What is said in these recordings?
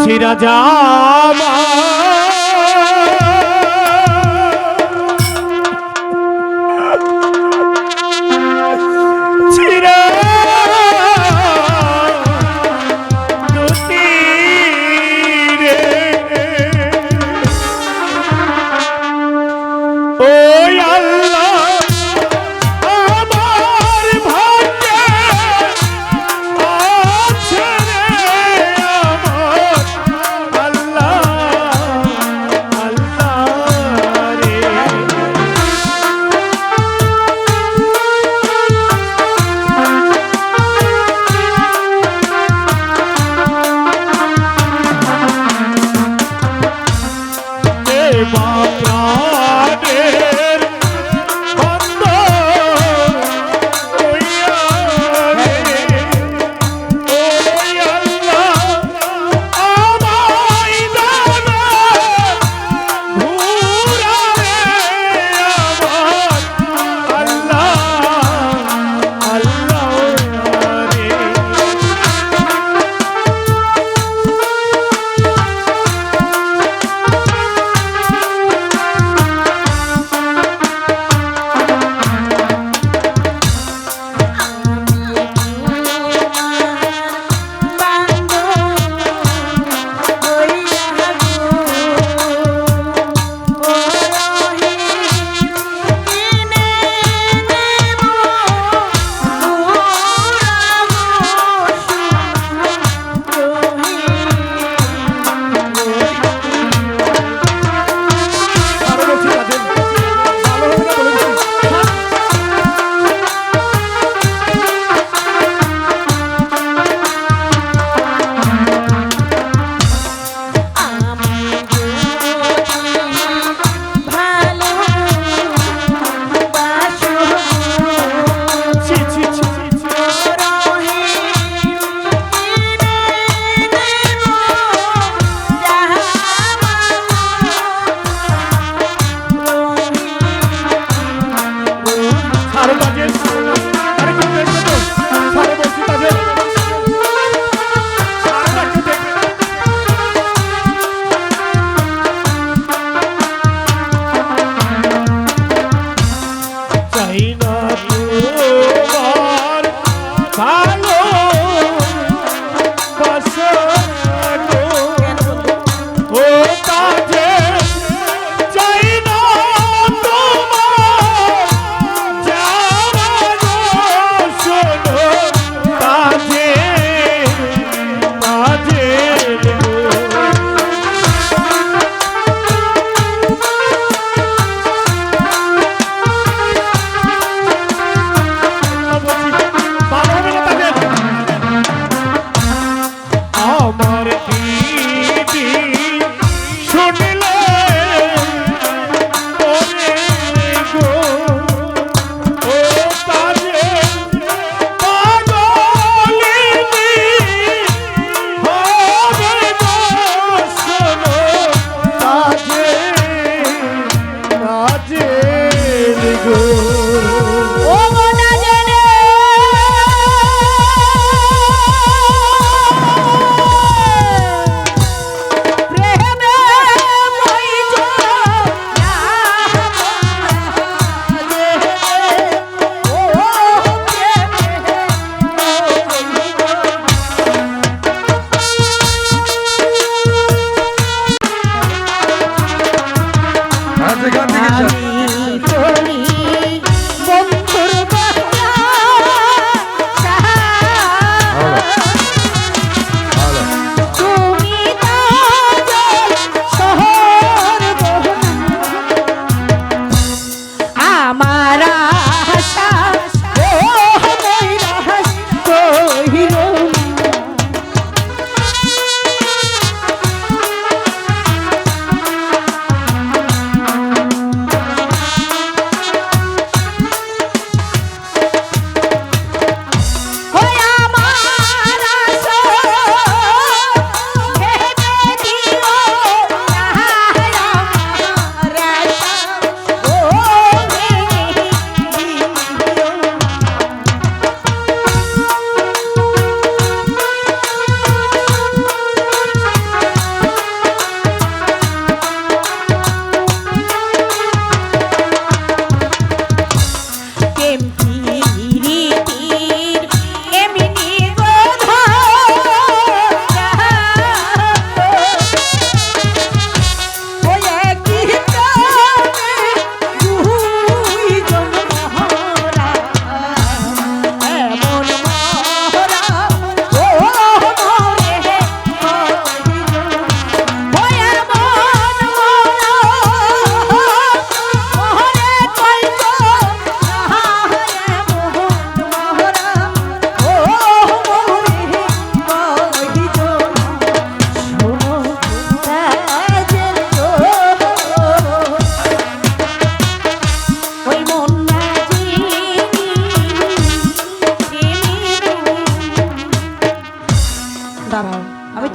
ছিড়া জামা ছিড়া দুটি রে ও আল্লাহ আমার ভাগ্যে আছে রে আমার আল্লাহ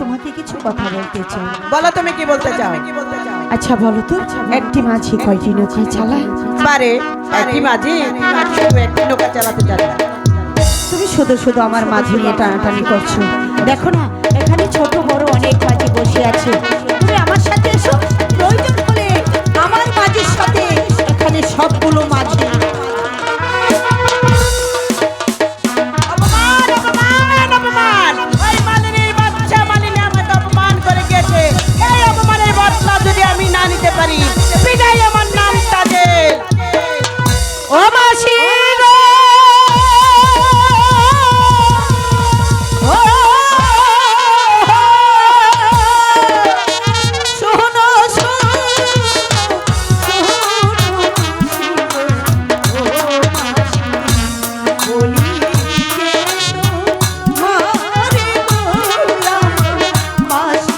তোমাকে কিছু কথা বলতে চাই। বলো তুমি কি বলতে চাও? আচ্ছা বলো তো, একটি মাঝি কয়টি নৌকা চালায়? পারে একটি মাঝি শুধু একটি নৌকা চালাতে জানে না। তুমি শুধু শুধু আমার মাঝি নিয়ে টানাটানি করছো। দেখো না, এখানে ছোট বড় অনেক মাঝি বসে আছে। তুমি আমার সাথে এসো, প্রয়োজন হলে আমার মাঝির সাথে এখানে সবগুলো মাঝি। অপমান অপমান অপমান! ওই মালিনীর বাচ্চা মালিনী আমাকে অপমান করে গেছে। এই অপমানের বদলা যদি আমি না নিতে পারি, বিদায় আমার নাম তাদের। ও মাসি গো! ও! শোনো, শোনো, শোনো, ও মাসি, বলি যে তোমারে গোলাম মাসি।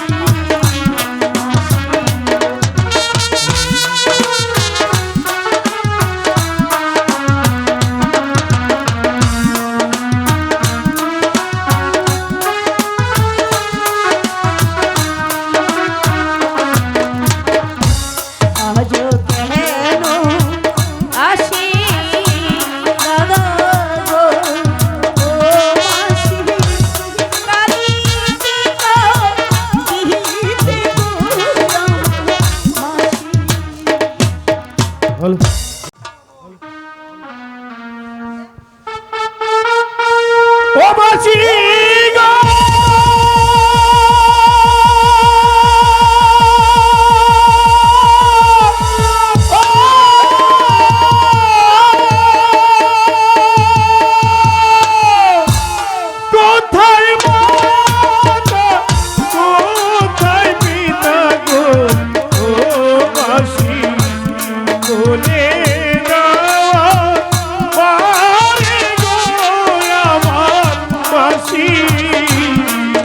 আজও কেন আসি দাদা গো, ও মাসি, কালিতে গো, দিতে গোলাম মাসি। ও মাসি গো! কোথায় মাতা, কোথায় পিতা গো? ও মাসি বলে যাওয়া পারে গো আমার মাসি,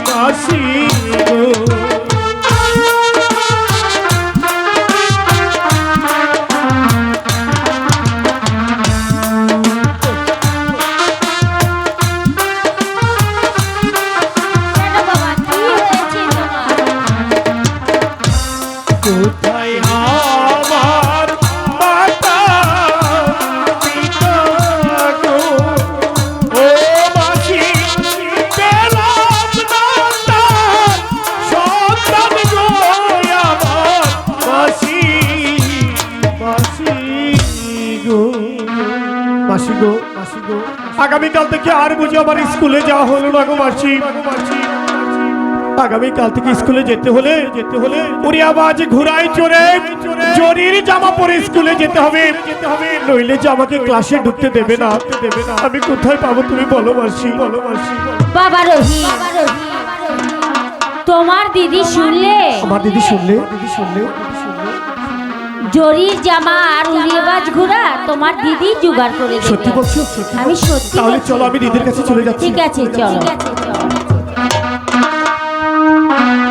মাসি গো। কেন বাবা, কি হয়েছে তোমার? কোথায় আমার মাতা পিতা গো? ও মাসি পেলাম না তার সন্তান গো আমার মাসি, মাসি গো। মাসি গো, মাসি গো, আগামীকাল থেকে আর বুঝি আমার স্কুলে যাওয়া হলো না গো মাসি। আগামীকাল থেকে স্কুলে যেতে হলে ওরে আবার ঘোড়ায় চড়ে জরির জামা পরে স্কুলে যেতে হবে, নইলে যে আমাকে ক্লাসে ঢুকতে দেবে না। আমি কোথায় পাবো তুমি বলো মাসি, বলো মাসি। বাবা রহি, তোমার দিদি শুনলে আমার দিদি শুনলে জরির জামা আর উড়িয়েবাজ ঘোড়া তোমার দিদি জোগাড় করে দেবে। সত্যি বলছো? আমি সত্যি তাহলে বলছি। চলো আমি দিদির কাছে চলে যাচ্ছি। ঠিক আছে চলো।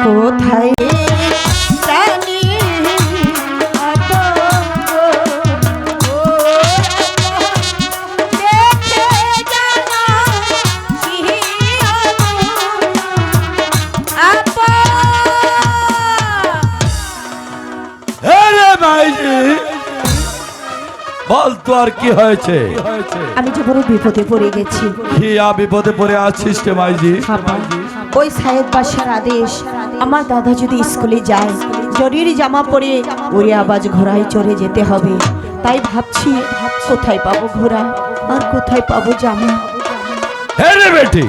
কোথায় প্রাণী আতঙ্ক, ও দেখে জানা আপা। আরে মাইজি, বল তো আর কি হয়েছে? আমি যে বড় বিপদে পড়ে গেছি। কি বিপদে পড়ে আছিস রে মাইজি? বাবা, ওই সাহেব বাসার আদেশ, আমার দাদা যদি স্কুলে যায় জরির জামা পরে ওরে আবাজ ঘোড়ায় চড়ে যেতে হবে। তাই ভাবছি কোথায় পাবো ঘোড়া আর কোথায় পাবো জামা। হেরে বেটি,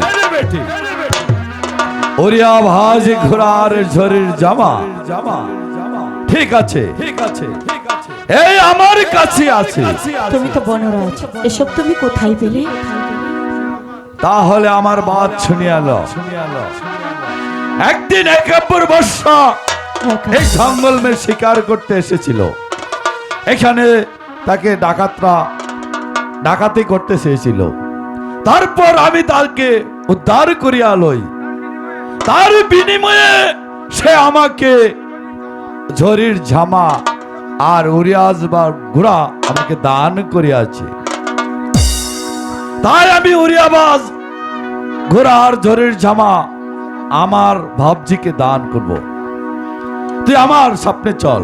ওরিয়া ভাজ ঘোড়ার ঝড়ের জামা, ঠিক আছে, এই আমার কাছে আছে। তুমি তো বনরাজ, এসব তুমি কোথায় পেলে? তাহলে আমার বাদ শুনিয়া লো। একদিন একাব্বর বর্ষা এই জঙ্গল মে শিকার করতে এসেছিল। এখানে তাকে ডাকাতি করতে চেয়েছিল। তারপর আমি তাকে উদ্ধার করিয়া লই। তার বিনিময়ে সে আমাকে ঝড়ির জামা আর উড়িয়াজ বা ঘোড়া আমাকে দান করিয়াছে। তাই আমি উড়িয়াবাজ ঘোড়া আর ঝড়ির জামা আমার ভাবজিকে দান করব। তুই আমার স্বপ্নে চল।